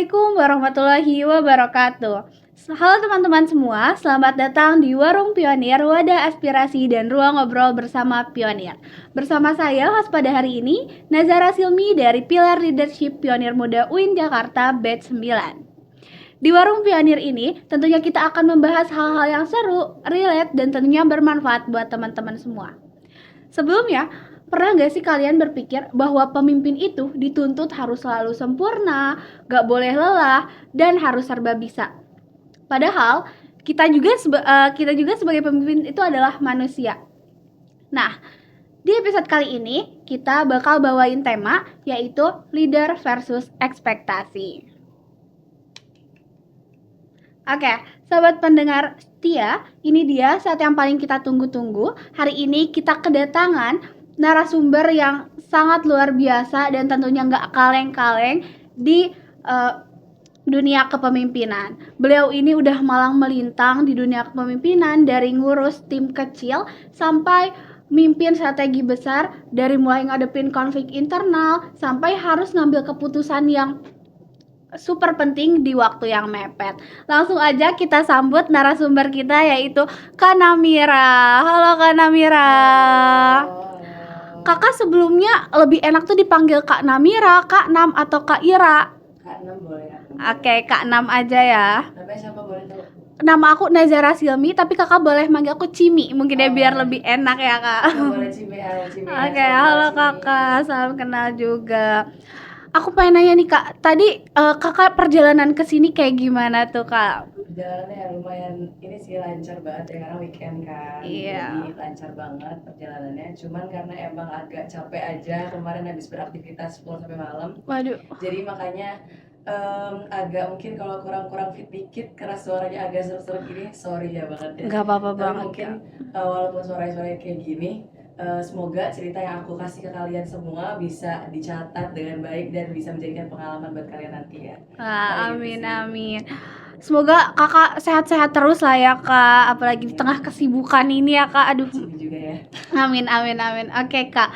Assalamualaikum warahmatullahi wabarakatuh. Halo teman-teman semua, selamat datang di Warung Pionir, wadah aspirasi dan ruang ngobrol bersama Pionir. Bersama saya, host pada hari ini, Nazara Silmi dari Pilar Leadership Pionir Muda UIN Jakarta Batch 9. Di Warung Pionir ini, tentunya kita akan membahas hal-hal yang seru, relate, dan tentunya bermanfaat buat teman-teman semua. Sebelumnya, pernah gak sih kalian berpikir bahwa pemimpin itu dituntut harus selalu sempurna, gak boleh lelah, dan harus serba bisa? Padahal, kita juga sebagai pemimpin itu adalah manusia. Nah, di episode kali ini, kita bakal bawain tema, yaitu leader versus ekspektasi. Oke, sobat pendengar setia, ini dia saat yang paling kita tunggu-tunggu. Hari ini kita kedatangan narasumber yang sangat luar biasa dan tentunya nggak kaleng-kaleng di dunia kepemimpinan. Beliau ini udah malang melintang di dunia kepemimpinan, dari ngurus tim kecil sampai mimpin strategi besar, dari mulai ngadepin konflik internal sampai harus ngambil keputusan yang super penting di waktu yang mepet. Langsung aja kita sambut narasumber kita, yaitu Kak Namira. Halo Kak Namira. Kakak sebelumnya lebih enak tuh dipanggil Kak Namira, Kak Nam, atau Kak Ira? Kak Nam boleh. Oke, Kak Nam aja ya. Namanya siapa boleh tahu? Nama aku Nazara Silmi, tapi kakak boleh manggil aku Cimi. Mungkin ya biar lebih enak ya kak. Boleh Cimi, halo Cimi. Oke, halo kakak, salam kenal juga. Aku pengen nanya nih kak, tadi kakak perjalanan ke sini kayak gimana tuh kak? Perjalanannya ya lumayan, ini sih lancar banget ya karena weekend kan. Iya. Jadi lancar banget perjalanannya. Cuman karena emang agak capek aja kemarin habis beraktivitas pulang sampai malam. Waduh. Jadi makanya agak mungkin kalau kurang fit dikit karena suaranya agak serak-serak gini, sorry ya banget ya. Gak apa-apa Tapi banget mungkin kak. walaupun suara-suara kayak gini, semoga cerita yang aku kasih ke kalian semua bisa dicatat dengan baik dan bisa menjadikan pengalaman buat kalian nanti ya. Amin amin. Semoga kakak sehat-sehat terus lah ya kak, apalagi di tengah kesibukan ini ya kak. Aduh. Cimi juga ya. Amin amin amin. Oke kak.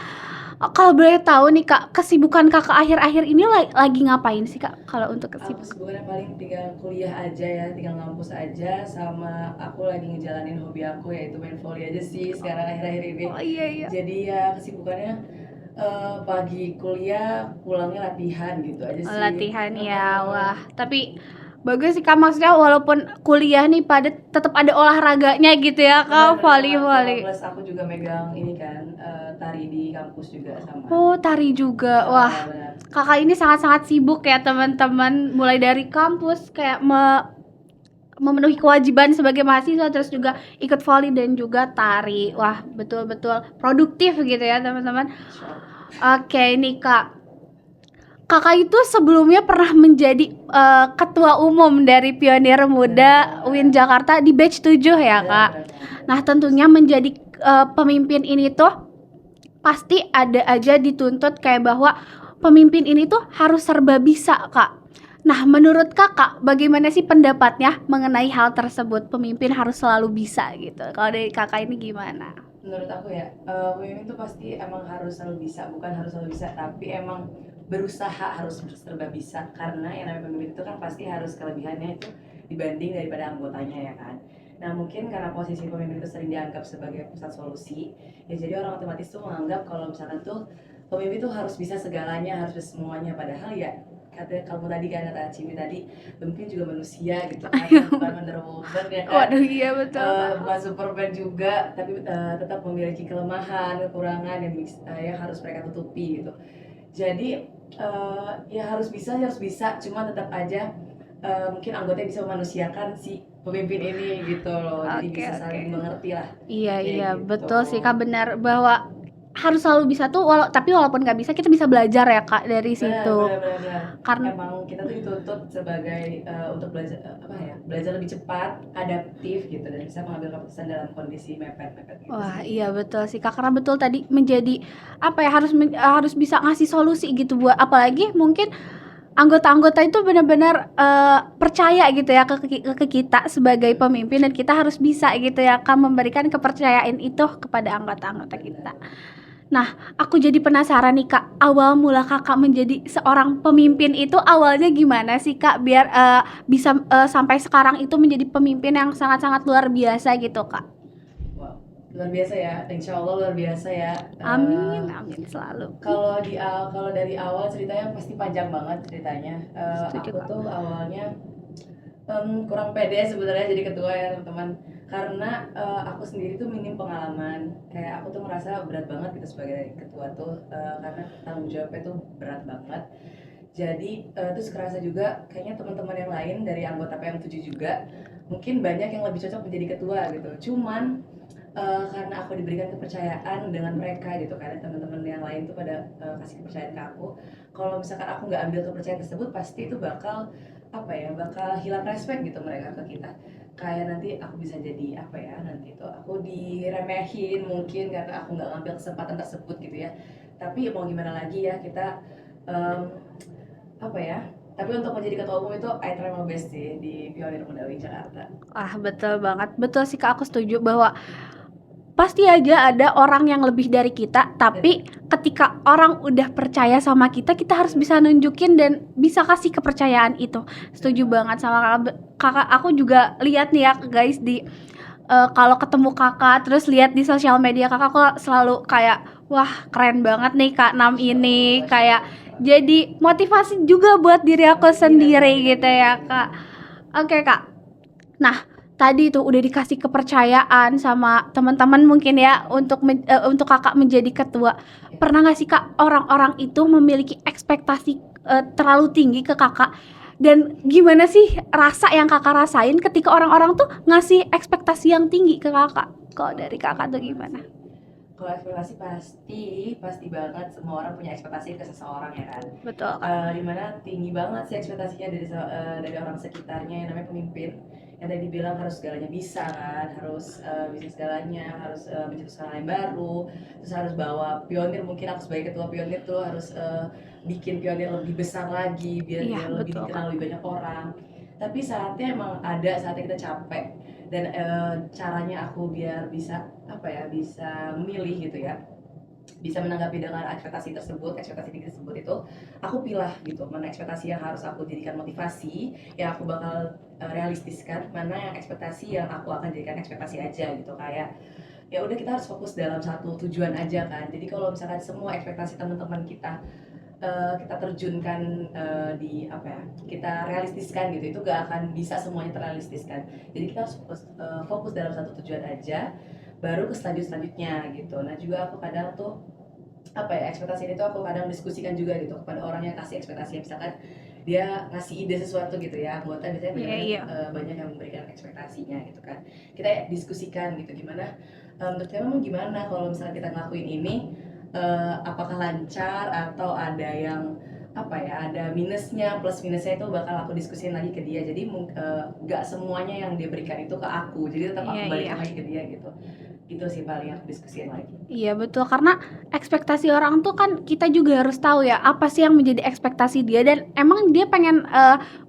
Kalau boleh tahu nih kak, kesibukan kakak akhir-akhir ini lagi ngapain sih kak? Kalau untuk kesibukan? Kesibukannya paling tinggal kuliah aja ya, tinggal ngampus aja, sama aku lagi ngejalanin hobi aku yaitu main volley aja sih sekarang akhir-akhir ini. Oh iya. Jadi ya kesibukannya pagi kuliah, pulangnya latihan gitu aja sih. Latihan ya, wah. Tapi bagus sih kak, maksudnya walaupun kuliah nih tetap ada olahraganya gitu ya kak, volley. Plus aku juga megang ini kan, tari di kampus juga sama. Oh, tari juga. Wah, kakak ini sangat-sangat sibuk ya teman-teman, mulai dari kampus kayak memenuhi kewajiban sebagai mahasiswa, terus juga ikut volley dan juga tari. Wah, betul-betul produktif gitu ya teman-teman. Oke, ini kak, kakak itu sebelumnya pernah menjadi ketua umum dari Pionir Muda UIN Jakarta di batch 7 ya kak. Nah, tentunya menjadi pemimpin ini tuh pasti ada aja dituntut kayak bahwa pemimpin ini tuh harus serba bisa kak. Nah, menurut kakak bagaimana sih pendapatnya mengenai hal tersebut, pemimpin harus selalu bisa gitu? Kalau dari kakak ini gimana? Menurut aku ya, pemimpin tuh pasti emang harus selalu bisa, bukan harus selalu bisa, tapi emang berusaha harus serba bisa. Karena yang namanya pemimpin itu kan pasti harus kelebihannya itu dibanding daripada anggotanya ya kan. Nah mungkin karena posisi pemimpin itu sering dianggap sebagai pusat solusi, ya jadi orang otomatis tuh menganggap kalau misalkan tuh pemimpin tuh harus bisa segalanya, harus bisa semuanya. Padahal ya kata kamu tadi kan, kata Cimi tadi, pemimpin juga manusia gitu kan, bukan Wonder Woman ya kan. Waduh, iya betul. Bukan Superman juga, tapi tetap memiliki kelemahan, kekurangan yang harus mereka tutupi gitu. Jadi ya harus bisa, cuma tetap aja mungkin anggotanya bisa memanusiakan si pemimpin ini gitu loh. Jadi bisa saling mengerti lah. Iya gitu. betul sih kak, benar bahwa harus selalu bisa tuh, tapi walaupun nggak bisa kita bisa belajar ya kak dari situ. Benar. Karena emang kita tuh dituntut sebagai untuk belajar belajar lebih cepat, adaptif gitu, dan bisa mengambil keputusan dalam kondisi mepet gitu. Wah iya betul sih kak, karena betul tadi menjadi harus bisa ngasih solusi gitu, buat apalagi mungkin anggota-anggota itu benar-benar percaya gitu ya ke kita sebagai pemimpin, dan kita harus bisa gitu ya kak memberikan kepercayaan itu kepada anggota-anggota kita. Nah, aku jadi penasaran nih Kak, awal mula Kakak menjadi seorang pemimpin itu awalnya gimana sih Kak? Biar bisa sampai sekarang itu menjadi pemimpin yang sangat-sangat luar biasa gitu Kak. Wow, luar biasa ya. Insya Allah luar biasa ya. Amin, amin selalu. Kalau dari awal ceritanya pasti panjang banget ceritanya. Setuju Aku Kak. tuh awalnya kurang pede sebenarnya jadi ketua ya teman-teman, karena aku sendiri tuh minim pengalaman. Kayak aku tuh merasa berat banget gitu sebagai ketua tuh, karena tanggung jawabnya tuh berat banget. Jadi terus kerasa juga kayaknya teman-teman yang lain dari anggota PM7 juga mungkin banyak yang lebih cocok menjadi ketua gitu. Cuman karena aku diberikan kepercayaan dengan mereka gitu, karena teman-teman yang lain tuh pada kasih kepercayaan ke aku. Kalau misalkan aku nggak ambil kepercayaan tersebut, pasti itu bakal apa ya, bakal hilang respect gitu mereka ke kita. Kayak nanti aku bisa jadi apa ya, nanti itu aku diremehin mungkin karena aku nggak ngambil kesempatan tersebut gitu ya. Tapi mau gimana lagi ya, kita em, apa ya, tapi untuk menjadi ketua umum itu I try my best sih di Pionir Muda Wing Jakarta. Wah, betul banget. Betul sih Kak, aku setuju bahwa pasti aja ada orang yang lebih dari kita, tapi ketika orang udah percaya sama kita, kita harus bisa nunjukin dan bisa kasih kepercayaan itu. Setuju banget sama Kakak. Aku juga lihat nih ya guys di kalau ketemu Kakak, terus lihat di sosial media Kakak, aku selalu kayak wah keren banget nih Kak Nam Masya Allah, ini, Masya kayak Allah. jadi motivasi juga buat diri aku Amin, sendiri amin, gitu amin, ya amin. Kak. Oke Kak. Nah, tadi tuh udah dikasih kepercayaan sama teman-teman mungkin ya untuk Kakak menjadi ketua. Ya. Pernah nggak sih Kak orang-orang itu memiliki ekspektasi terlalu tinggi ke Kakak? Dan gimana sih rasa yang Kakak rasain ketika orang-orang tuh ngasih ekspektasi yang tinggi ke Kakak? Kalau dari Kakak tuh gimana? Kalau ekspektasi pasti, pasti banget semua orang punya ekspektasi ke seseorang ya kan. Betul Kak. Dimana tinggi banget sih ekspektasinya dari orang sekitarnya yang namanya pemimpin. Yang tadi dibilang harus segalanya bisa kan, harus bisa segalanya, harus mencetuskan hal yang baru, terus harus bawa pionir. Mungkin aku sebagai ketua pionir tuh harus bikin pionir lebih besar lagi biar Iya, dia lebih betul Kak. dikenal lebih banyak orang. Tapi saatnya emang ada saatnya kita capek, dan caranya aku biar bisa apa ya, bisa memilih gitu ya, bisa menanggapi dengan ekspektasi tinggi tersebut itu, aku pilah gitu mana ekspektasi yang harus aku jadikan motivasi, yang aku bakal realistiskan, mana yang ekspektasi yang aku akan jadikan ekspektasi aja gitu. Kayak ya udah, kita harus fokus dalam satu tujuan aja kan. Jadi kalau misalkan semua ekspektasi teman-teman kita kita terjunkan di apa ya, kita realistiskan gitu, itu gak akan bisa semuanya terrealistiskan. Jadi kita harus fokus dalam satu tujuan aja, baru ke selanjutnya gitu. Nah juga aku kadang tuh apa ya, ekspektasi ini tuh aku kadang diskusikan juga gitu kepada orang yang kasih ekspektasi. Misalkan dia ngasih ide sesuatu gitu ya, anggota biasanya Iya, iya. banyak yang memberikan ekspektasinya gitu kan. Kita diskusikan gitu, gimana menurut kamu gimana kalau misalnya kita ngelakuin ini, apakah lancar atau ada yang apa ya, ada minusnya, plus minusnya itu bakal aku diskusin lagi ke dia. Jadi nggak semuanya yang dia berikan itu ke aku, jadi tetap Iya, aku iya. balikin lagi ke dia gitu. Itu sih paling aku diskusin lagi. Iya betul, karena ekspektasi orang tuh kan kita juga harus tahu ya apa sih yang menjadi ekspektasi dia dan emang dia pengen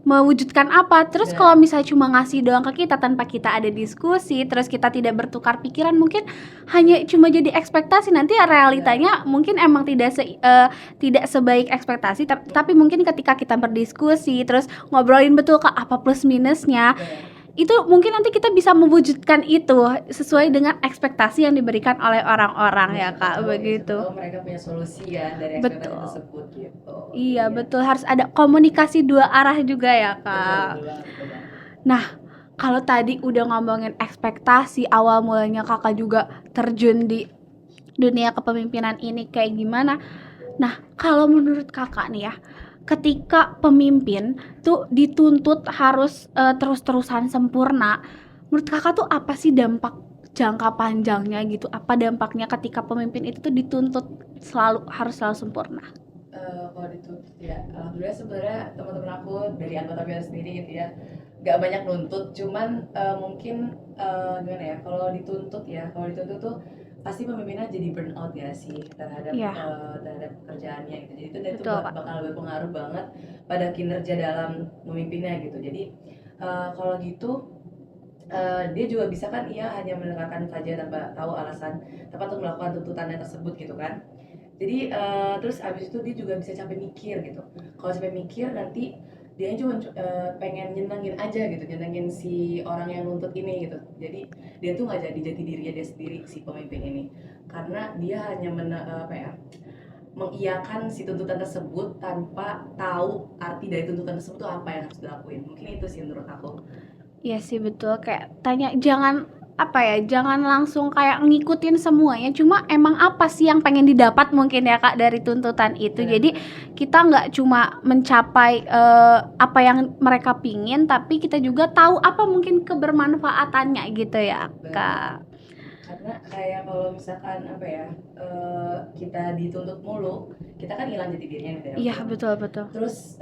mewujudkan apa. Terus kalau Dan misalnya cuma ngasih doang ke kita tanpa kita ada diskusi, terus kita tidak bertukar pikiran, mungkin hanya cuma jadi ekspektasi. Nanti realitanya mungkin emang tidak sebaik ekspektasi, tapi mungkin ketika kita berdiskusi, terus ngobrolin betul Kak apa plus minusnya, itu mungkin nanti kita bisa mewujudkan itu sesuai dengan ekspektasi yang diberikan oleh orang-orang ya Kak, begitu. siapa tahu mereka punya solusi kan dari ekspektasi Betul. tersebut gitu. Iya, betul, harus ada komunikasi dua arah juga ya Betul, Kak. betul banget, betul banget. Nah, kalau tadi udah ngomongin ekspektasi, awal mulanya Kakak juga terjun di dunia kepemimpinan ini kayak gimana? Nah, kalau menurut Kakak nih ya, ketika pemimpin tuh dituntut harus terus-terusan sempurna, menurut Kakak tuh apa sih dampak jangka panjangnya gitu? Apa dampaknya ketika pemimpin itu tuh dituntut harus selalu sempurna? Kalau dituntut ya, alhamdulillah sebenarnya teman-teman aku dari anggota PIA sendiri gitu ya, nggak banyak nuntut. Cuman mungkin gimana ya, kalau dituntut tuh pasti pemimpinnya jadi burn out ya sih terhadap Iya, terhadap pekerjaannya gitu. Jadi itu betul Kak. bakal berpengaruh banget pada kinerja dalam memimpinnya gitu. Jadi kalau gitu dia juga bisa kan ia hanya mendengarkan saja tanpa tahu alasan tanpa untuk melakukan tuntutannya tersebut gitu kan. Jadi terus abis itu dia juga bisa capek mikir gitu. Kalau capek mikir nanti dia cuma pengen nyenengin aja gitu, nyenengin si orang yang nuntut ini gitu. Jadi dia tuh nggak jadi jati dirinya dia sendiri si pemimpin ini, karena dia hanya apa ya, mengiyakan si tuntutan tersebut tanpa tahu arti dari tuntutan tersebut tuh apa yang harus dilakuin. Mungkin itu sih menurut aku. Iya sih betul, kayak tanya jangan apa ya, jangan langsung kayak ngikutin semuanya, cuma emang apa sih yang pengen didapat mungkin ya Kak dari tuntutan itu. Jadi kita nggak cuma mencapai apa yang mereka pingin, tapi kita juga tahu apa mungkin kebermanfaatannya gitu ya Kak. Karena kayak kalau misalkan apa ya, kita dituntut mulu, kita kan hilang jati dirinya nih dari Iya awal. betul betul. Terus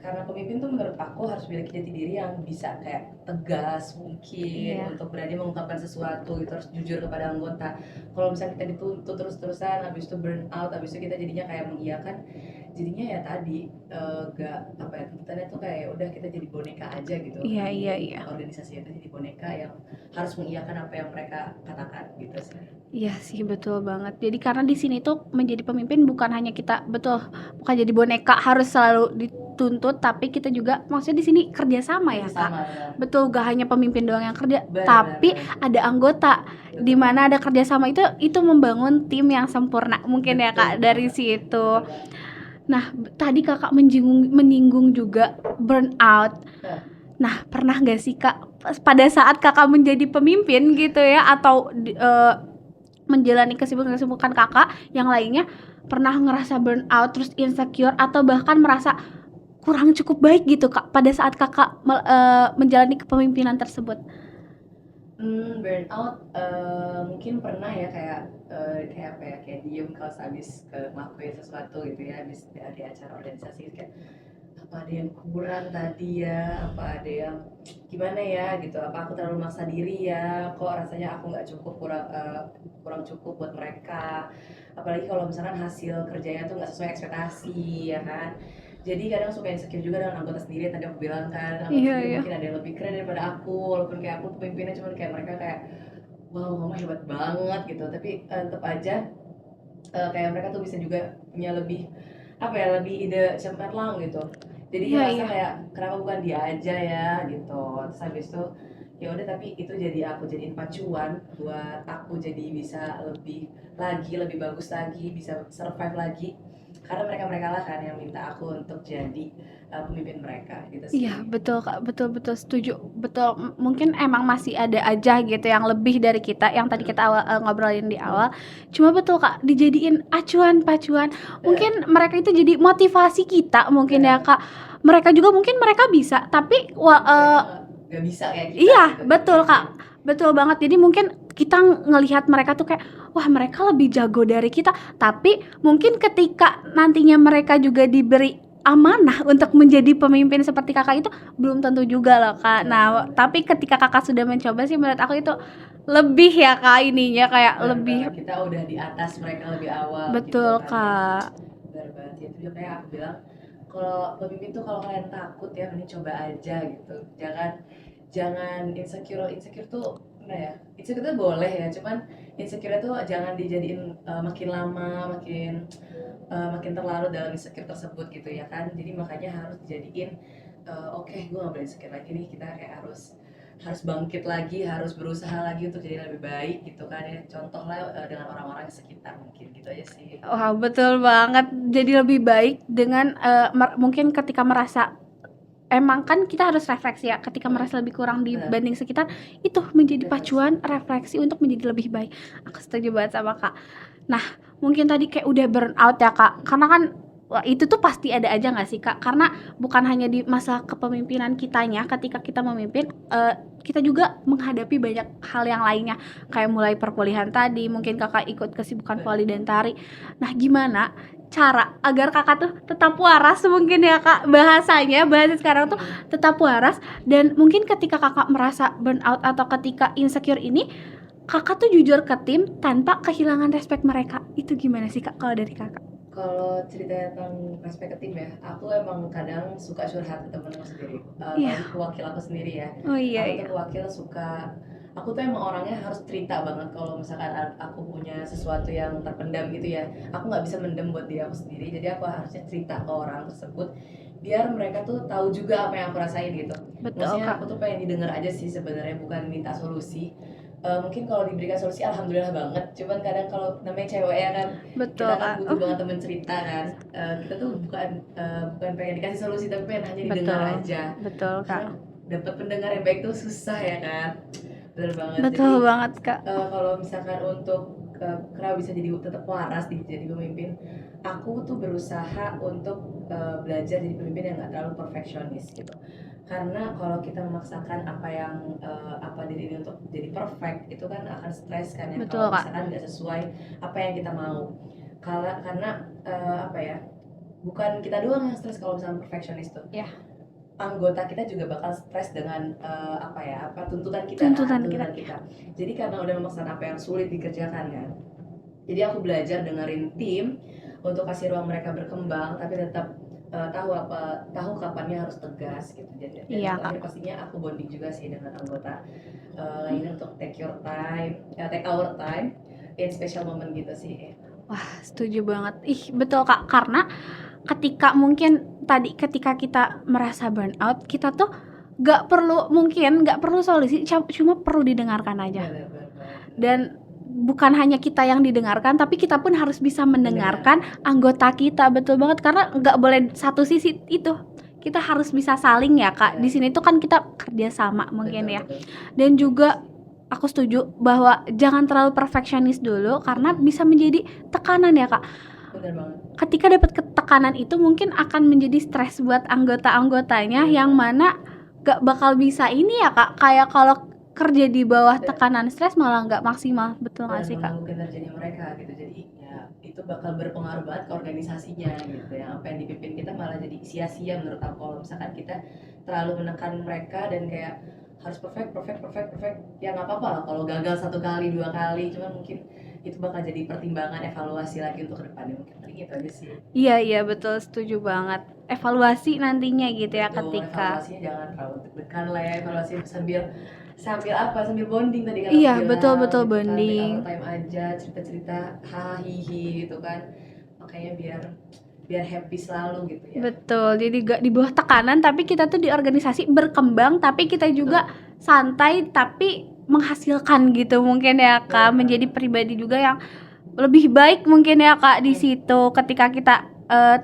karena pemimpin tuh menurut aku harus memiliki jati diri yang bisa kayak tegas mungkin, Iya. untuk berani mengungkapkan sesuatu gitu, harus jujur kepada anggota. Kalau misalnya kita dituntut terus-terusan, habis itu burn out, habis itu kita jadinya kayak mengiyakan, jadinya ya tadi gak apa ya, tuntutannya tuh kayak udah kita jadi boneka aja gitu. Iya Di iya iya. organisasi itu jadi boneka yang harus mengiyakan apa yang mereka katakan gitu sih. Iya sih betul banget. Jadi karena di sini tuh menjadi pemimpin bukan hanya kita bukan jadi boneka harus selalu dituntut, tapi kita juga maksudnya di sini kerjasama ya Kak. Sama benar. Betul, gak hanya pemimpin doang yang kerja, Benar, tapi benar. ada anggota. Di mana ada kerjasama itu membangun tim yang sempurna mungkin ya Kak Betul dari banget. situ. Betul banget. Nah tadi Kakak menyinggung juga burnout. Nah, Nah pernah gak sih Kak pada saat Kakak menjadi pemimpin gitu ya, atau menjalani kesibukan Kakak yang lainnya, pernah ngerasa burnout terus insecure atau bahkan merasa kurang cukup baik gitu Kak pada saat Kakak menjalani kepemimpinan tersebut? Burnout mungkin pernah ya, kayak apa ya, kayak diem kalau habis ngelakuin sesuatu gitu ya, habis di acara organisasi kayak apa ada yang kurang tadi ya, apa ada yang gimana ya gitu, apa aku terlalu maksa diri ya, kok rasanya aku nggak cukup, kurang cukup buat mereka, apalagi kalau misalkan hasil kerjanya tuh nggak sesuai ekspektasi ya kan. Jadi kadang suka insecure juga dengan anggota sendiri yang tadi aku bilang kan, anggota Iya sendiri iya. mungkin ada yang lebih keren daripada aku, walaupun kayak aku pemimpinnya cuman kayak mereka kayak wow mama hebat banget gitu, tapi tetap aja kayak mereka tuh bisa juga punya lebih apa ya, lebih ide cemerlang gitu. Jadi Iya ngerasa iya. kayak kenapa bukan dia aja ya gitu. Terus habis itu ya udah, tapi itu jadi aku jadiin pacuan buat aku jadi bisa lebih bagus lagi, bisa survive lagi, karena mereka lah kan yang minta aku untuk jadi pemimpin mereka gitu sih. Iya betul Kak, betul betul setuju, betul. Mungkin emang masih ada aja gitu yang lebih dari kita, yang tadi kita ngobrolin di awal. Cuma betul Kak, dijadiin acuan pacuan. Mungkin mereka itu jadi motivasi kita mungkin ya Kak. Mereka juga mungkin mereka bisa, tapi Gak bisa kayak kita iya gitu. betul Kak, betul banget. Jadi mungkin kita ngelihat mereka tuh kayak wah mereka lebih jago dari kita, tapi mungkin ketika nantinya mereka juga diberi amanah untuk menjadi pemimpin seperti Kakak itu belum tentu juga loh Kak. Nah tapi ketika Kakak sudah mencoba sih menurut aku itu lebih ya Kak, ininya kayak Benar, lebih kita udah di atas mereka lebih awal betul gitu kan ya. Kak. Benar banget ya, itu juga kayak aku bilang, kalau pemimpin tuh kalau kalian takut ya mending coba aja gitu, jangan insecure tuh gimana ya, insecure tuh boleh ya, cuman insecure tuh jangan dijadiin makin lama makin terlarut dalam insecure tersebut gitu ya kan. Jadi makanya harus dijadiin oke, gue gak boleh insecure lagi nih, kita kayak harus bangkit lagi, harus berusaha lagi untuk jadi lebih baik gitu kan ya. Contohlah dengan orang-orang di sekitar, mungkin gitu aja sih. Wah betul banget, jadi lebih baik dengan mungkin ketika merasa emang kan kita harus refleksi ya, ketika merasa lebih kurang dibanding sekitar, itu menjadi pacuan refleksi untuk menjadi lebih baik. Aku setuju banget sama Kak. Nah mungkin tadi kayak udah burn out ya Kak, karena kan wah, itu tuh pasti ada aja gak sih Kak, karena bukan hanya di masa kepemimpinan kitanya ketika kita memimpin, kita juga menghadapi banyak hal yang lainnya, kayak mulai perkuliahan tadi, mungkin Kakak ikut kesibukan voli dan tari. Nah gimana cara agar Kakak tuh tetap waras mungkin ya Kak, bahasa sekarang tuh tetap waras, dan mungkin ketika Kakak merasa burnout atau ketika insecure ini Kakak tuh jujur ke tim tanpa kehilangan respect mereka, itu gimana sih Kak kalau dari Kakak? Kalau cerita tentang respect ke tim ya, aku emang kadang suka curhat ke temen aku sendiri. Iya. Apalagi ke wakil aku sendiri ya. Oh iya Aku tuh iya. ke wakil suka, aku tuh emang orangnya harus cerita banget kalau misalkan aku punya sesuatu yang terpendam gitu ya. Aku nggak bisa mendem buat diri aku sendiri, jadi aku harusnya cerita ke orang tersebut biar mereka tuh tahu juga apa yang aku rasain gitu. Betul Maksudnya Kak. aku tuh pengen didengar aja sih sebenarnya, bukan minta solusi. Mungkin kalau diberikan solusi alhamdulillah banget, cuman kadang kalau namanya cewek ya kan, kita Betul kan Kak. butuh Oh, banget temen cerita kan. Kita tuh bukan pengen dikasih solusi tapi pengen hanya didengar betul. aja, Betul Kak. karena dapat pendengar yang baik tuh susah ya kan. Bener banget. Jadi Betul banget Kak. kalau misalkan untuk kenapa bisa jadi tetap waras jadi pemimpin, aku tuh berusaha untuk belajar jadi pemimpin yang nggak terlalu perfeksionis gitu. Karena kalau kita memaksakan apa diri ini untuk jadi perfect, itu kan akan stres kan ya Betul kalau Kak. misalkan nggak sesuai apa yang kita mau. Karena apa ya, bukan kita doang yang stres kalau misalnya perfeksionis tuh, Ya, anggota kita juga bakal stres dengan tuntutan kita kan, tuntutan kita. tuntutan kita. Jadi karena udah memaksakan apa yang sulit dikerjakan kan, jadi aku belajar dengerin tim untuk kasih ruang mereka berkembang, tapi tetap tahu kapannya harus tegas gitu. Dan Iya yang Kak. terakhir pastinya aku bonding juga sih dengan anggota lainnya untuk take our time in special moment gitu sih. Wah, setuju banget. Ih, betul Kak. Karena ketika kita merasa burnout, kita tuh nggak perlu solusi, cuma perlu didengarkan aja. Benar. Dan bukan hanya kita yang didengarkan, tapi kita pun harus bisa mendengarkan anggota kita. Betul banget, karena nggak boleh satu sisi itu. Kita harus bisa saling ya Kak. Iya. Di sini tuh kan kita kerja sama mungkin Betul, ya. betul. Dan juga aku setuju bahwa jangan terlalu perfeksionis dulu, karena bisa menjadi tekanan ya Kak. Benar banget. Ketika dapat tekanan itu mungkin akan menjadi stres buat anggota-anggotanya, yang mana gak bakal bisa ini ya Kak, kayak kalau kerja di bawah tekanan stres malah gak maksimal. Betul gak Dan sih Kak? mengganggu kinerjanya mereka gitu, jadi ya itu bakal berpengaruh banget ke organisasinya gitu ya. Apa yang dipimpin kita malah jadi sia-sia menurut aku kalau misalkan kita terlalu menekan mereka dan kayak harus perfect ya nggak apa-apa lah kalau gagal 1 kali 2 kali, cuman mungkin itu bakal jadi pertimbangan evaluasi lagi untuk kedepannya, mungkin gitu aja sih. Iya betul, setuju banget. Evaluasi nantinya gitu ya. Betul, ketika evaluasinya jangan terlalu deg-degan lah ya, evaluasi sambil sambil bonding tadi kan Iya, aku bilang betul gitu kan, bonding. take our time aja, cerita-cerita hahihi gitu kan, makanya biar happy selalu gitu ya. Betul, jadi gak di bawah tekanan, tapi kita tuh di organisasi berkembang, tapi kita juga santai tapi menghasilkan gitu mungkin ya Kak. Betul. Menjadi pribadi juga yang lebih baik mungkin ya Kak di situ, ketika kita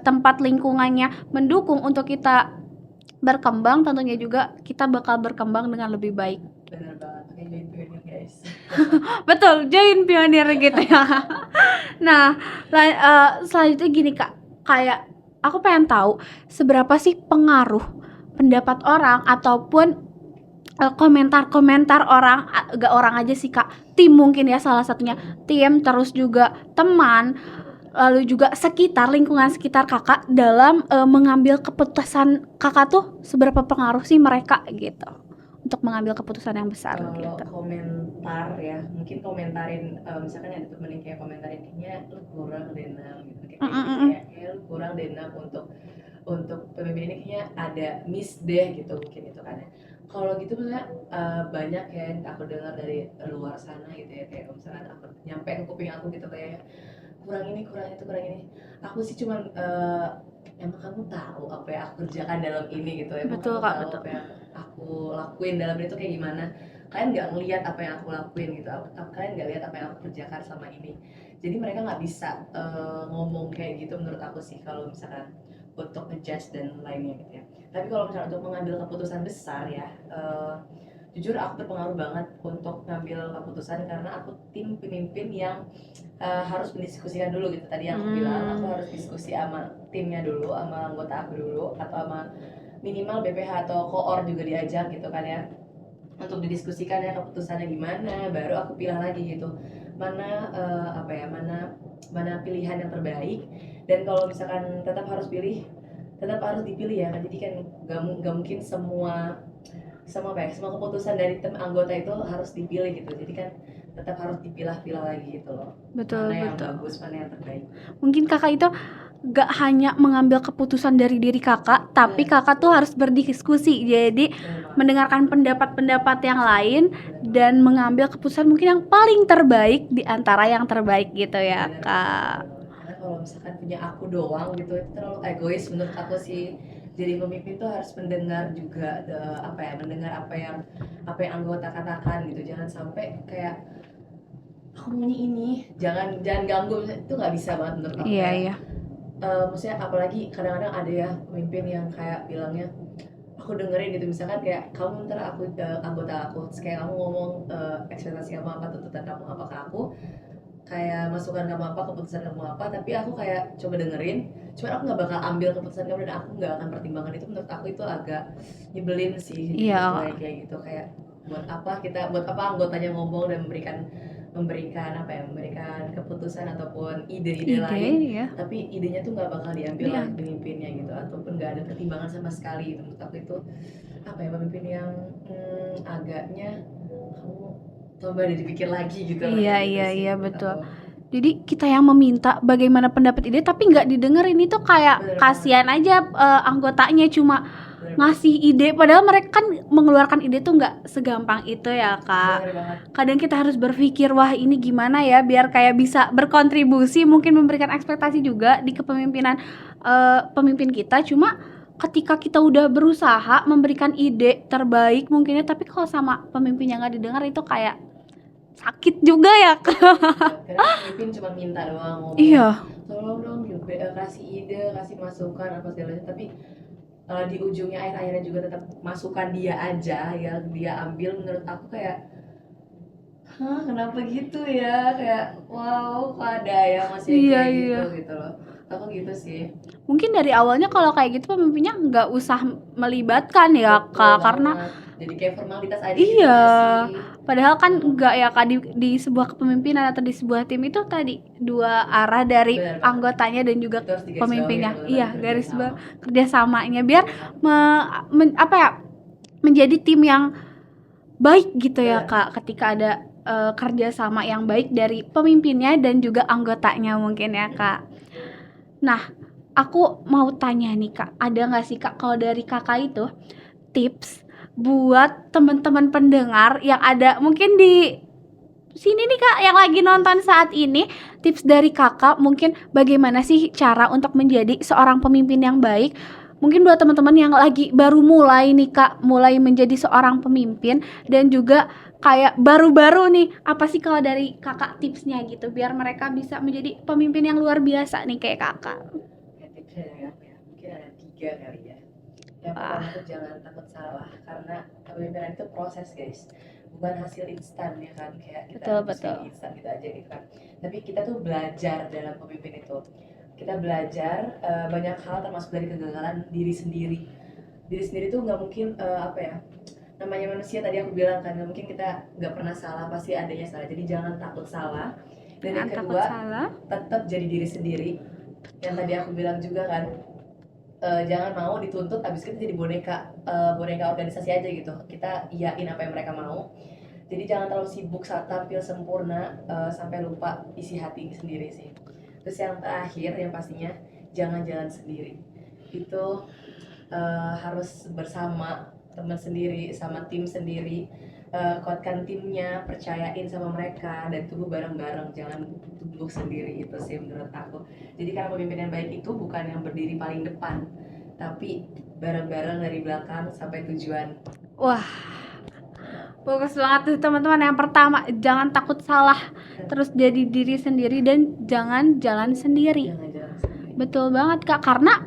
tempat lingkungannya mendukung untuk kita berkembang, tentunya juga kita bakal berkembang dengan lebih baik. Bener banget, makanya join pionir guys. Betul, join pionir gitu ya. Nah, selanjutnya gini Kak, kayak aku pengen tahu seberapa sih pengaruh pendapat orang ataupun komentar-komentar orang, gak orang aja sih Kak, tim mungkin ya, salah satunya tim, terus juga teman, lalu juga lingkungan sekitar Kakak dalam mengambil keputusan Kakak tuh, seberapa pengaruh sih mereka gitu untuk mengambil keputusan yang besar Kalau gitu. komentar ya, mungkin komentarin misalkan ada temen yang kayak komentarin kayaknya lu kurang deh Nam gitu, kayak lu kurang deh Nam untuk pemimpin ini, kayaknya ada miss deh gitu, mungkin itu kan ya. Kalau gitu misalnya banyak ya yang aku dengar dari luar sana gitu ya, kayak misalkan aku nyampe ke kuping aku gitu kayak kurang ini kurang itu kurang ini. Aku sih cuman emang kamu tahu apa yang aku kerjakan dalam ini gitu, emang Betul, kamu Kak, tahu betul. apa yang aku lakuin dalam itu kayak gimana. Kalian nggak ngelihat apa yang aku lakuin gitu, kalian nggak lihat apa yang aku kerjakan selama ini. Jadi mereka nggak bisa ngomong kayak gitu menurut aku sih, kalau misalkan untuk ngejudge dan lainnya gitu ya. Tapi kalau misalnya untuk mengambil keputusan besar ya, jujur aku berpengaruh banget untuk ngambil keputusan karena aku tim pemimpin yang harus mendiskusikan dulu gitu. Tadi yang aku bilang, aku harus diskusi sama timnya dulu, sama anggota aku dulu, atau sama minimal BPH atau koor juga diajak gitu kan ya, untuk didiskusikan ya keputusannya gimana, baru aku pilih lagi gitu mana mana pilihan yang terbaik. Dan kalau misalkan tetap harus dipilih ya kan, jadi kan gak mungkin semua keputusan dari tim anggota itu harus dipilih gitu, jadi kan tetap harus dipilah-pilah lagi gitu loh. Betul, mana yang betul. bagus, mana yang terbaik. Mungkin Kakak itu gak hanya mengambil keputusan dari diri kakak, tapi kakak tuh harus berdiskusi. Jadi mendengarkan pendapat-pendapat yang lain dan mengambil keputusan mungkin yang paling terbaik di antara yang terbaik gitu ya kak. Karena kalau misalkan punya aku doang gitu itu terlalu egois menurut aku sih. Jadi pemimpin tuh harus mendengar juga mendengar apa yang anggota katakan gitu. Jangan sampai kayak aku maunya ini, jangan ganggu, itu nggak bisa banget menurut aku. Iya Kayak iya. maksudnya apalagi kadang-kadang ada ya pemimpin yang kayak bilangnya aku dengerin gitu, misalkan kayak kamu ntar aku anggota aku, terus kayak kamu ngomong ekspektasi kamu apa, tuntutan kamu apa ke aku, kayak masukan kamu apa, keputusan kamu apa, tapi aku kayak coba dengerin, cuman aku nggak bakal ambil keputusan kamu dan aku nggak akan pertimbangkan itu. Menurut aku itu agak nyebelin sih. Iya. Kayak gitu, kayak buat apa anggotanya ngomong dan memberikan keputusan ataupun ide-ide Ide lain, ya. tapi idenya tuh nggak bakal diambil oleh Diambil. pemimpinnya gitu, ataupun nggak ada pertimbangan sama sekali gitu. Menurut aku itu pemimpin yang agaknya kamu coba deh dipikir lagi gitu lah, Iya kayak gitu iya sih iya menurut betul. aku. Jadi kita yang meminta bagaimana pendapat ide tapi nggak didengerin itu kayak Bener kasihan aja anggotanya cuma Bener ngasih ide padahal mereka kan mengeluarkan ide tuh nggak segampang itu ya kak. Bener banget. Kadang kita harus berpikir wah ini gimana ya biar kayak bisa berkontribusi mungkin memberikan ekspektasi juga di kepemimpinan pemimpin kita. Cuma ketika kita udah berusaha memberikan ide terbaik mungkinnya tapi kalau sama pemimpinnya nggak didengar itu kayak sakit juga ya kak. Karena pemimpin cuma minta doang, ngomong Iya. tolong dong kasih ide, kasih masukan apa segala macam, tapi di ujungnya akhir-akhirnya juga tetap masukan dia aja yang dia ambil. Menurut aku kayak hah, kenapa gitu ya, kayak wow kok ada ya masih yang Iya kayak iya. gitu loh. Aku gitu sih. Mungkin dari awalnya kalau kayak gitu pemimpinnya nggak usah melibatkan ya Betul kak karena banget. Jadi kayak formalitas aja gitu iya. nggak sih? Padahal kan enggak ya kak di sebuah kepemimpinan atau di sebuah tim itu tadi dua arah dari Bener banget. anggotanya dan juga Itu harus digarisbawahi pemimpinnya. ya, Iya bener, garis kerjasama. kerjasamanya biar menjadi tim yang baik gitu ya Bener. kak ketika ada kerjasama yang baik dari pemimpinnya dan juga anggotanya mungkin ya kak. Nah aku mau tanya nih kak, ada nggak sih kak kalau dari kakak itu tips buat teman-teman pendengar yang ada mungkin di sini nih kak yang lagi nonton saat ini, tips dari kakak mungkin bagaimana sih cara untuk menjadi seorang pemimpin yang baik mungkin buat teman-teman yang lagi baru mulai nih kak, mulai menjadi seorang pemimpin dan juga kayak baru-baru nih, apa sih kalau dari kakak tipsnya gitu biar mereka bisa menjadi pemimpin yang luar biasa nih kayak kakak. Tipsnya dari aku ya, mungkin ada 3 kali ya. Yang Wah. pertama tuh jangan takut salah, karena kepemimpinan itu proses guys, bukan hasil instan ya kan, kayak kita Betul, harus betul. instan gitu aja gitu kan. Tapi kita tuh belajar dalam pemimpin itu, kita belajar banyak hal termasuk dari kegagalan diri sendiri. Diri sendiri tuh nggak mungkin namanya manusia, tadi aku bilang kan nggak mungkin kita nggak pernah salah, pasti adanya salah. Jadi jangan takut salah. Dan yang Jangan takut kedua, salah. tetap jadi diri sendiri. Yang tadi aku bilang juga kan, jangan mau dituntut abis itu jadi boneka organisasi aja gitu, kita iyain apa yang mereka mau. Jadi jangan terlalu sibuk saat tampil sempurna sampai lupa isi hati sendiri sih. Terus yang terakhir yang pastinya jangan jalan sendiri, itu harus bersama teman sendiri sama tim sendiri. Kuatkan timnya, percayain sama mereka, dan tunggu bareng-bareng, jangan tumbuh sendiri. Itu sih menurut aku. Jadi karena pemimpin yang baik itu bukan yang berdiri paling depan, tapi bareng-bareng dari belakang sampai tujuan. Wah, bagus banget tuh teman-teman. Yang pertama, jangan takut salah, terus jadi diri sendiri dan jangan jalan sendiri. Jangan jalan sendiri. Betul banget kak, karena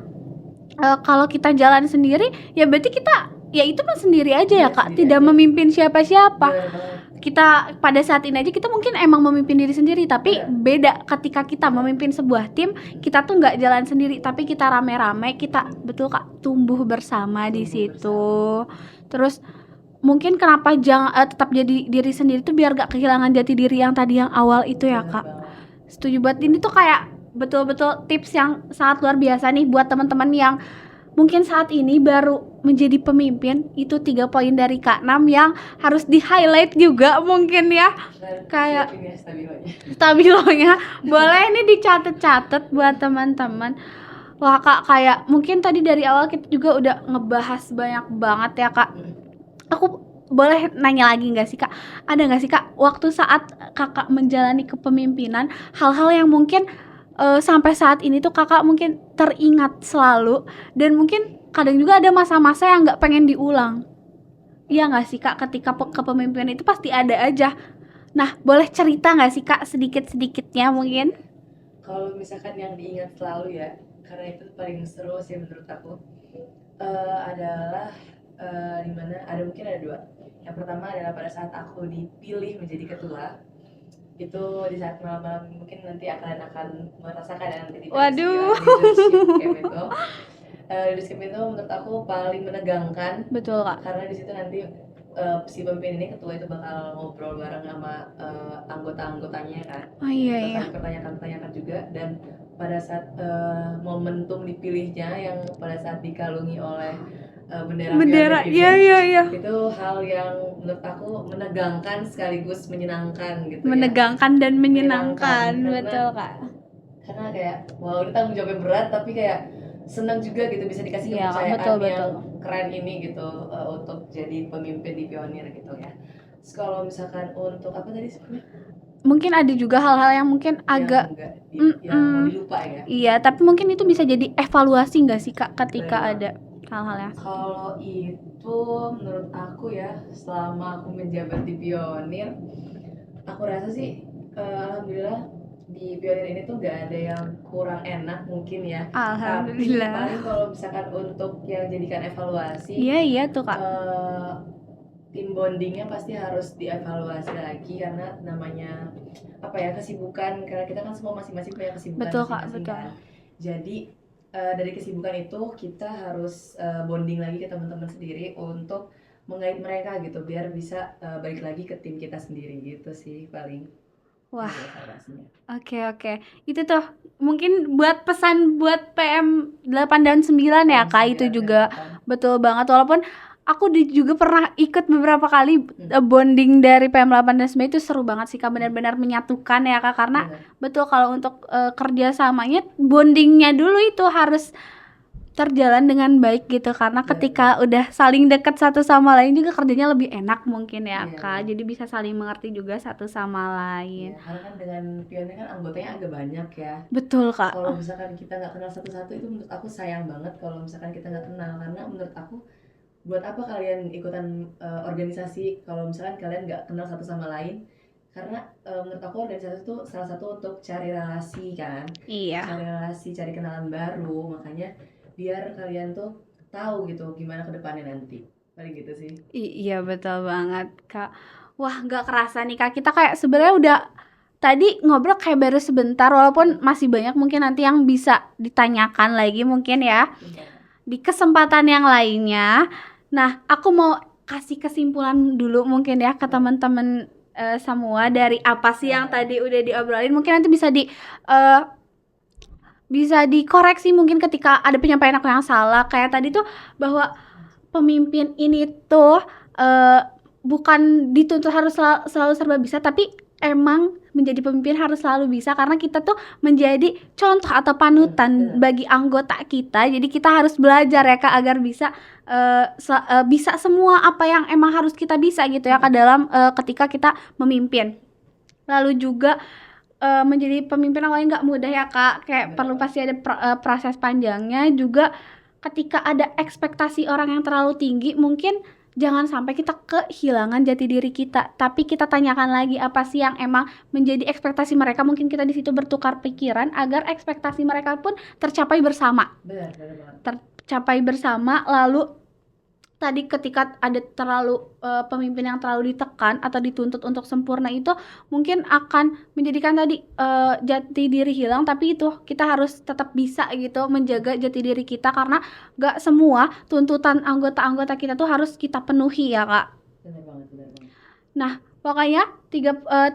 kalau kita jalan sendiri ya berarti kita ya itu mah sendiri aja ya kak, Sendiri tidak aja. memimpin siapa-siapa. Bener banget. Kita pada saat ini aja kita mungkin emang memimpin diri sendiri, tapi Bener. beda ketika kita memimpin sebuah tim, kita tuh nggak jalan sendiri, tapi kita rame-rame, kita betul kak tumbuh bersama di Tumbuh situ. Terus mungkin kenapa jangan tetap jadi diri sendiri tuh biar gak kehilangan jati diri yang tadi yang awal itu ya Bener kak. banget. Setuju banget, ini tuh kayak betul-betul tips yang sangat luar biasa nih buat teman-teman yang mungkin saat ini baru menjadi pemimpin, itu 3 poin dari Kak Nam yang harus di-highlight juga mungkin ya. Kayak siapin ya stabilonya. stabilonya boleh ini dicatat-catat buat teman-teman. Wah Kak, kayak mungkin tadi dari awal kita juga udah ngebahas banyak banget ya Kak. Aku boleh nanya lagi nggak sih Kak? Ada nggak sih Kak waktu saat Kakak menjalani kepemimpinan hal-hal yang mungkin sampai saat ini tuh Kakak mungkin teringat selalu, dan mungkin kadang juga ada masa-masa yang nggak pengen diulang. Iya nggak sih Kak, ketika kepemimpinan itu pasti ada aja. Nah, boleh cerita nggak sih Kak sedikit-sedikitnya mungkin? Kalau misalkan yang diingat selalu ya, karena itu paling seru sih menurut aku, adalah dimana mungkin ada dua. Yang pertama adalah pada saat aku dipilih menjadi ketua, itu di saat malam-malam mungkin nanti akan merasakan ya nanti di Waduh. leadership camp itu. Leadership itu menurut aku paling menegangkan. Betul Kak. Karena di situ nanti si pemimpin ini, ketua itu bakal ngobrol bareng sama anggota-anggotanya kan. Oh iya Terus iya. dipertanyakan juga, dan pada saat momentum dipilihnya yang pada saat dikalungi oleh bendera Bendera, pionir ini, iya. itu hal yang menurut aku menegangkan sekaligus menyenangkan gitu ya. Menegangkan dan menyenangkan, Menyenangkan, betul Kak. Karena kayak wow, ini tanggung jawabnya berat, tapi kayak senang juga gitu bisa dikasih Iya, kepercayaan betul. yang keren ini gitu, untuk jadi pemimpin di Pionir gitu ya. Terus kalau misalkan untuk apa tadi sebenarnya Mungkin ada juga hal-hal yang mungkin agak yang mau dilupa ya. Iya, tapi mungkin itu bisa jadi evaluasi nggak sih Kak ketika Betul. ada hal-hal yang Kalau itu menurut aku ya, selama aku menjabat di Pionir, aku rasa sih alhamdulillah di Pionir ini tuh gak ada yang kurang enak mungkin ya. Alhamdulillah. Tapi paling kalau misalkan untuk yang jadikan evaluasi, Iya tuh Kak. tim bondingnya pasti harus dievaluasi lagi, karena namanya apa ya, kesibukan, karena kita kan semua masing-masing punya kesibukan. Betul Kak, masing-masing betul. kan. Jadi dari kesibukan itu kita harus bonding lagi ke teman-teman sendiri untuk mengait mereka gitu, biar bisa balik lagi ke tim kita sendiri gitu sih paling. Wah. Evaluasinya. Oke. Itu tuh mungkin buat pesan buat PM 8 dan 9 ya Kak, itu juga betul banget. Walaupun aku juga pernah ikut beberapa kali bonding dari PM 8 dan 9, itu seru banget sih Kak, benar-benar menyatukan ya Kak, karena betul kalau untuk kerjasamanya, bondingnya dulu itu harus terjalan dengan baik gitu, karena ketika udah saling dekat satu sama lain juga kerjanya lebih enak mungkin ya Kak. Jadi bisa saling mengerti juga satu sama lain. Karena kan dengan Pionir kan anggotanya agak banyak ya. Betul Kak. Kalau misalkan kita nggak kenal satu-satu, itu menurut aku sayang banget kalau misalkan kita nggak kenal, karena menurut aku buat apa kalian ikutan organisasi kalau misalkan kalian nggak kenal satu sama lain. Karena menurut aku organisasi itu salah satu untuk cari relasi kan. Iya. Cari relasi, cari kenalan baru, makanya biar kalian tuh tahu gitu gimana ke depannya nanti. Paling gitu sih. Iya betul banget Kak. Wah, nggak kerasa nih Kak, kita kayak sebenarnya udah tadi ngobrol kayak baru sebentar, walaupun masih banyak mungkin nanti yang bisa ditanyakan lagi mungkin ya di kesempatan yang lainnya. Nah, aku mau kasih kesimpulan dulu mungkin ya ke teman-teman semua dari apa sih yang tadi udah diobrolin. Mungkin nanti bisa dikoreksi mungkin ketika ada penyampaian aku yang salah. Kayak tadi tuh bahwa pemimpin ini tuh bukan dituntut harus selalu serba bisa, tapi emang menjadi pemimpin harus selalu bisa, karena kita tuh menjadi contoh atau panutan bagi anggota kita. Jadi kita harus belajar ya Kak, agar bisa bisa semua apa yang emang harus kita bisa gitu ya Kak, dalam ketika kita memimpin. Lalu juga menjadi pemimpin awalnya nggak mudah ya Kak, kayak perlu pasti ada proses panjangnya juga. Ketika ada ekspektasi orang yang terlalu tinggi, mungkin jangan sampai kita kehilangan jati diri kita, tapi kita tanyakan lagi apa sih yang emang menjadi ekspektasi mereka. Mungkin kita di situ bertukar pikiran agar ekspektasi mereka pun tercapai bersama. Benar banget. Tercapai bersama. Lalu tadi ketika ada pemimpin yang terlalu ditekan atau dituntut untuk sempurna, itu mungkin akan menjadikan tadi jati diri hilang. Tapi itu kita harus tetap bisa gitu menjaga jati diri kita, karena gak semua tuntutan anggota-anggota kita tuh harus kita penuhi ya Kak. Benar banget. Nah, pokoknya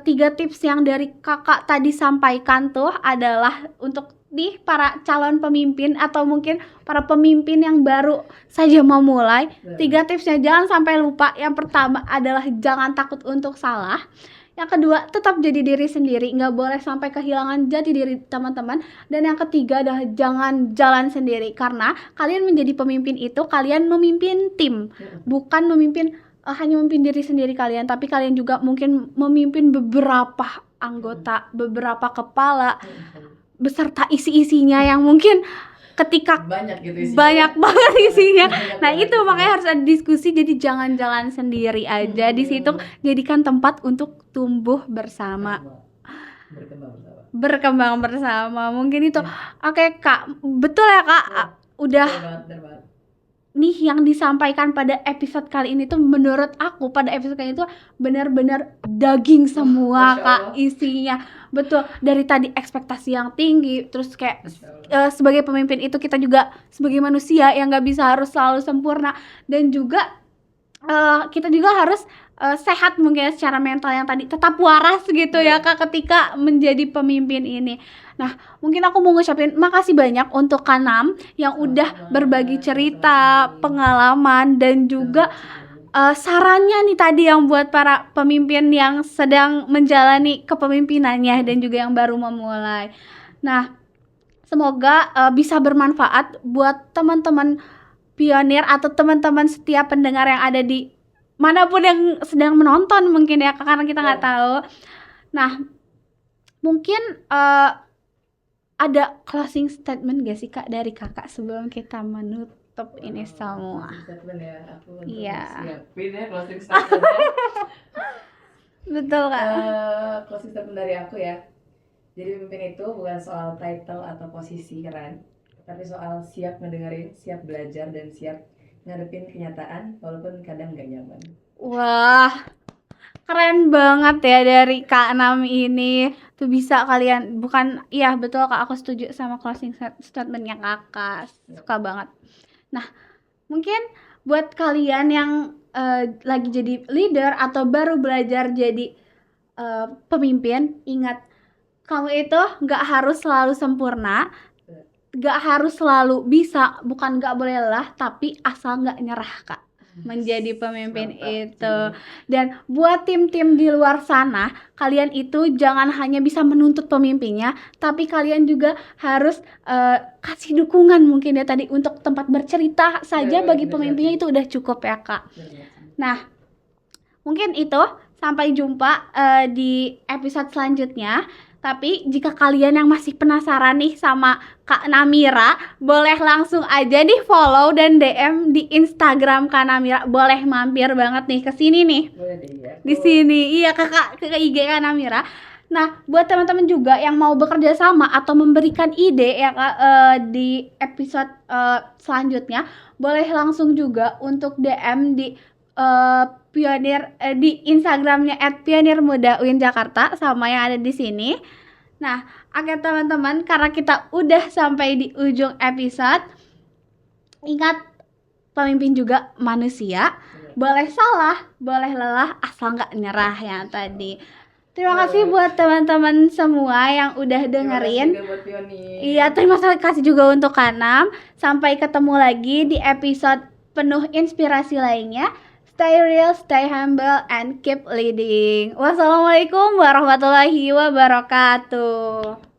tiga tips yang dari Kakak tadi sampaikan tuh adalah untuk nih para calon pemimpin atau mungkin para pemimpin yang baru saja mau mulai, 3 tipsnya jangan sampai lupa. Yang pertama adalah jangan takut untuk salah. Yang kedua, tetap jadi diri sendiri, nggak boleh sampai kehilangan jati diri teman-teman. Dan yang ketiga adalah jangan jalan sendiri, karena kalian menjadi pemimpin itu kalian memimpin tim, bukan hanya memimpin diri sendiri kalian, tapi kalian juga mungkin memimpin beberapa anggota, beberapa kepala, beserta isi-isinya yang mungkin ketika banyak gitu isinya. banyak banget isinya. Banyak Nah banget itu isinya. makanya harus ada diskusi, jadi jangan jalan sendiri aja. Di situ jadikan tempat untuk tumbuh bersama, berkembang bersama. Mungkin itu. Oke Kak, betul ya Kak. Udah Bener banget. nih yang disampaikan pada episode kali ini tuh menurut aku pada episode kali ini tuh benar-benar daging semua Masya Kak Allah. isinya. Betul, dari tadi ekspektasi yang tinggi, terus kayak sebagai pemimpin itu kita juga sebagai manusia yang nggak bisa harus selalu sempurna, dan juga kita juga harus sehat mungkin secara mental yang tadi tetap waras gitu ya Kak ketika menjadi pemimpin ini. Nah, mungkin aku mau ngucapin makasih banyak untuk Kanam yang udah berbagi cerita, pengalaman, dan juga sarannya nih tadi yang buat para pemimpin yang sedang menjalani kepemimpinannya dan juga yang baru memulai. Nah, semoga bisa bermanfaat buat teman-teman pionir atau teman-teman setiap pendengar yang ada di manapun yang sedang menonton mungkin ya, karena kita nggak tahu. Nah, mungkin ada closing statement gak sih Kak dari Kakak sebelum kita menutup ini semua? Closing statement ya, aku Iya. siapin ya closing statement. Betul Kak. Closing statement dari aku ya. Jadi pemimpin itu bukan soal title atau posisi keren, tapi soal siap ngedengerin, siap belajar, dan siap ngadepin kenyataan walaupun kadang gak nyaman. Wah, keren banget ya dari Kak Nami ini. Tuh bisa kalian, bukan, iya betul Kak, aku setuju sama closing statementnya Kakak. Suka banget. Nah, mungkin buat kalian yang lagi jadi leader atau baru belajar jadi pemimpin, ingat, kamu itu gak harus selalu sempurna, gak harus selalu bisa, bukan gak boleh lelah, tapi asal gak nyerah Kak menjadi pemimpin itu. Dan buat tim-tim di luar sana, kalian itu jangan hanya bisa menuntut pemimpinnya, tapi kalian juga harus kasih dukungan mungkin ya tadi untuk tempat bercerita saja bagi pemimpinnya itu udah cukup ya Kak. Nah, mungkin itu, sampai jumpa di episode selanjutnya. Tapi jika kalian yang masih penasaran nih sama Kak Namira, boleh langsung aja di follow dan DM di Instagram Kak Namira. Boleh mampir banget nih ke sini nih. Boleh deh ya. Di sini, iya ke IG Kak Namira. Nah, buat teman-teman juga yang mau bekerja sama atau memberikan ide ya Kak di episode selanjutnya, boleh langsung juga untuk DM di Pionir di Instagramnya @pionirmuda_UIN_Jakarta sama yang ada di sini. Nah, oke teman-teman, karena kita udah sampai di ujung episode, ingat pemimpin juga manusia, boleh salah, boleh lelah, asal nggak nyerah ya tadi. Terima kasih buat teman-teman semua yang udah dengerin. Terima kasih juga buat Pionir. Iya, terima kasih juga untuk Kanam. Sampai ketemu lagi di episode penuh inspirasi lainnya. Stay real, stay humble, and keep leading. Wassalamualaikum warahmatullahi wabarakatuh.